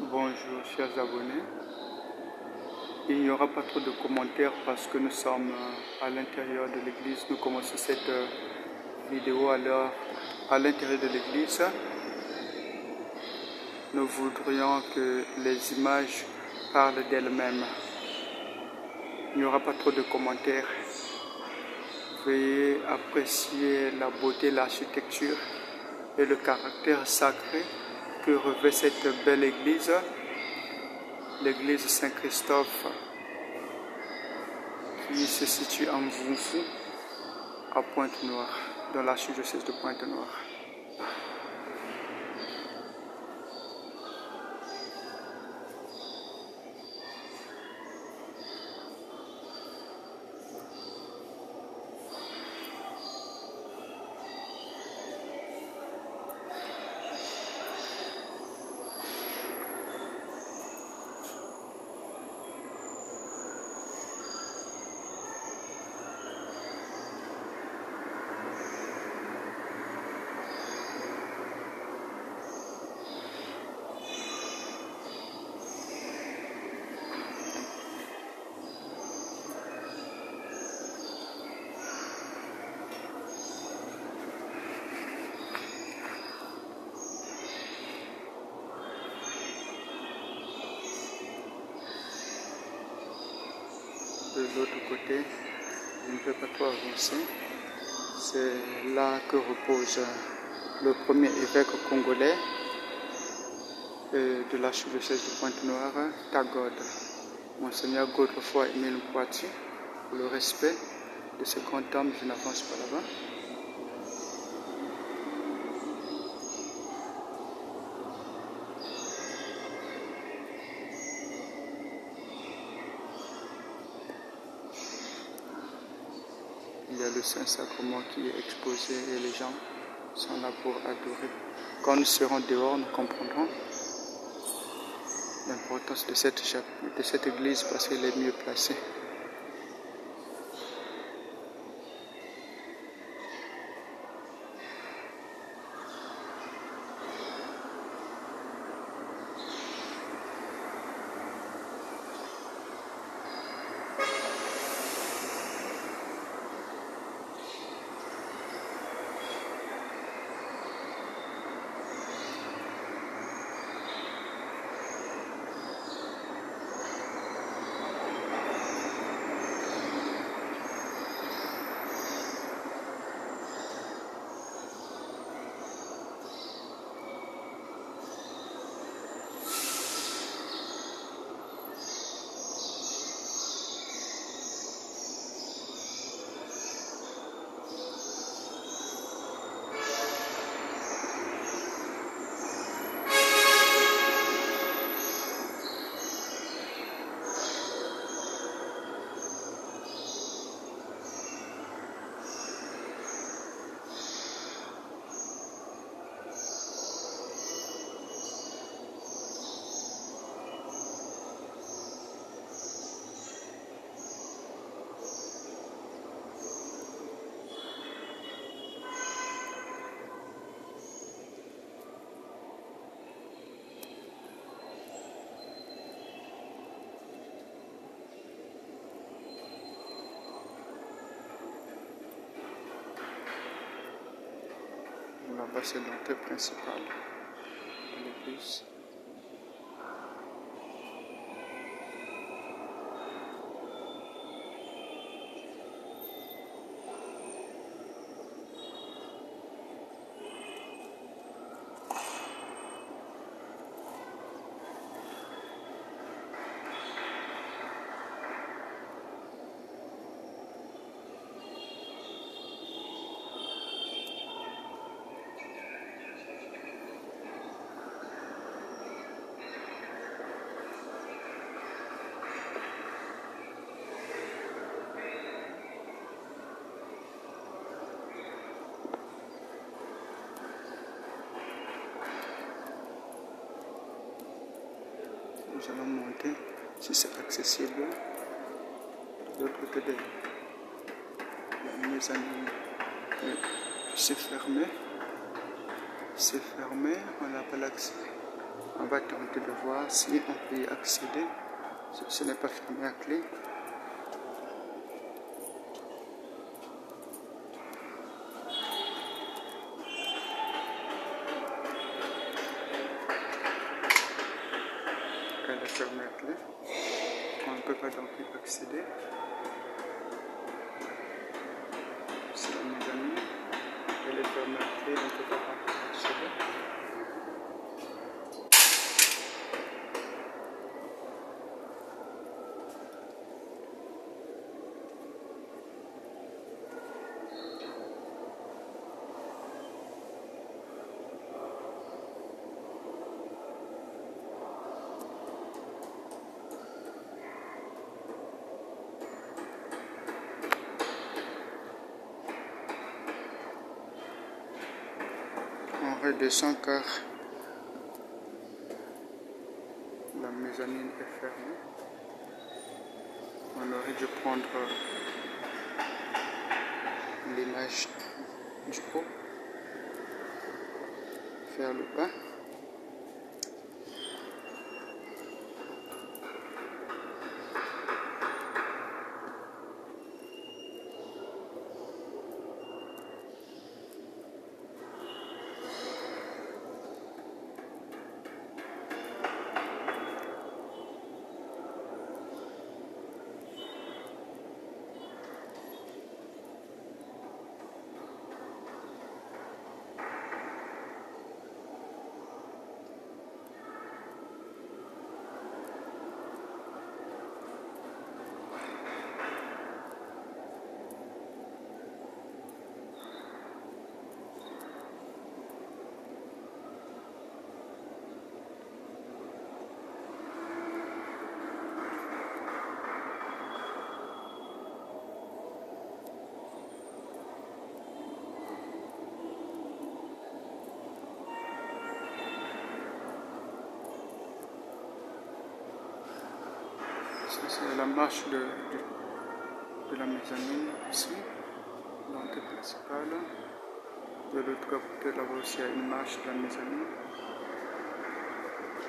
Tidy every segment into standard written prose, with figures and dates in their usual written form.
Bonjour chers abonnés, il n'y aura pas trop de commentaires parce que nous sommes à l'intérieur de l'église. Nous commençons cette vidéo à l'intérieur de l'église. Nous voudrions que les images parlent d'elles-mêmes. Il n'y aura pas trop de commentaires. Veuillez apprécier la beauté, l'architecture et le caractère sacré que revêt cette belle église, l'église Saint-Christophe, qui se situe en Mvumvu, à Pointe-Noire, dans l'archidiocèse de Pointe-Noire. De l'autre côté, je ne peux pas trop avancer. C'est là que repose le premier évêque congolais de l'archidiocèse de Pointe-Noire, Tagode, Monseigneur Godefroy-Émile Mpoiti. Pour le respect de ce grand homme, je n'avance pas là-bas. Il y a le Saint-Sacrement qui est exposé et les gens sont là pour adorer. Quand nous serons dehors, nous comprendrons l'importance de cette église parce qu'elle est mieux placée. Là-bas, c'est l'entrée principale de l'église. Nous allons monter si c'est accessible. De l'autre côté de la mezzanine, c'est fermé. C'est fermé, on n'a pas l'accès. On va tenter de voir si on peut y accéder. Ce n'est pas fermé à clé. Elle est fermée à clé. On ne peut pas donc y accéder. C'est la mezzanine. Elle est fermée à clé, on ne peut pas accéder. On redescend car la mezzanine est fermée. On aurait dû prendre l'image du haut, faire le pas. C'est la marche de la mezzanine ici, l'entrée principale. De l'autre côté, là-bas aussi, il y a une marche de la mezzanine.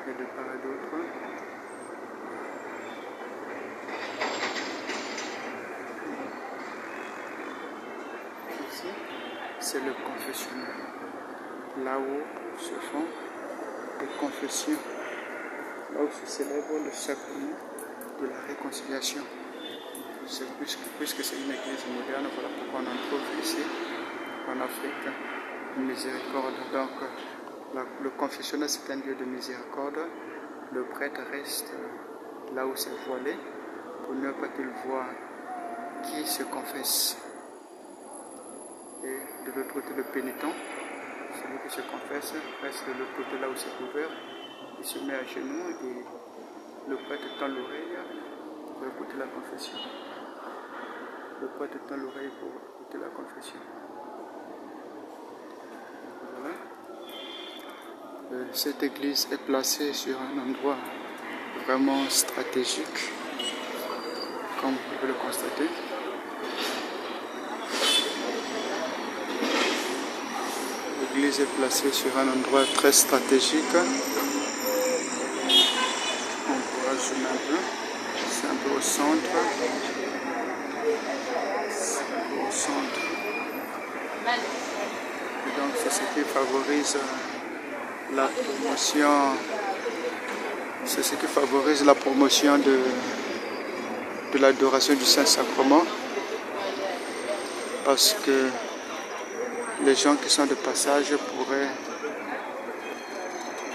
Et de part et d'autre. Ici, c'est le confessionnal. Là-haut se font les confessions. Là où se célèbre le sacrement de la réconciliation. Puisque c'est une église moderne, voilà pourquoi on en trouve ici en Afrique une miséricorde. Donc le confessionnal, c'est un lieu de miséricorde. Le prêtre reste là où c'est voilé pour ne pas qu'il voie qui se confesse. Et de l'autre côté, le pénitent, celui qui se confesse, reste de l'autre côté là où c'est ouvert. Il se met à genoux et le prêtre tend l'oreille pour écouter la confession. Le prêtre tend l'oreille pour écouter la confession. Voilà. Cette église est placée sur un endroit vraiment stratégique, comme vous pouvez le constater. L'église est placée sur un endroit très stratégique. On pourra zoomer un peu. C'est un peu au centre. C'est un peu au centre. Et donc c'est ce qui favorise la promotion. C'est ce qui favorise la promotion de l'adoration du Saint-Sacrement. Parce que les gens qui sont de passage pourraient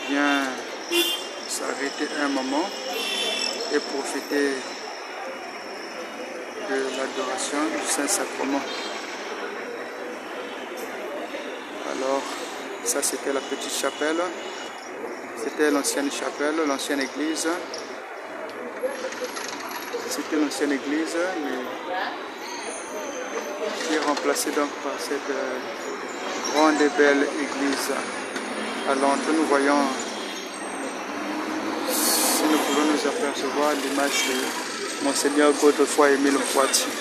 bien s'arrêter un moment et profiter de l'adoration du Saint-Sacrement. Alors, ça c'était la petite chapelle, c'était l'ancienne chapelle, l'ancienne église. C'était l'ancienne église, mais qui est remplacée donc par cette grande et belle église. À l'entrée, nous voyons, si nous pouvons nous apercevoir, l'image de Monseigneur Godefroy-Émile Poitiers.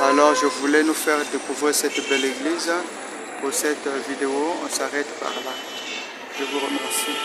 Alors, je voulais nous faire découvrir cette belle église. Pour cette vidéo, on s'arrête par là. Je vous remercie.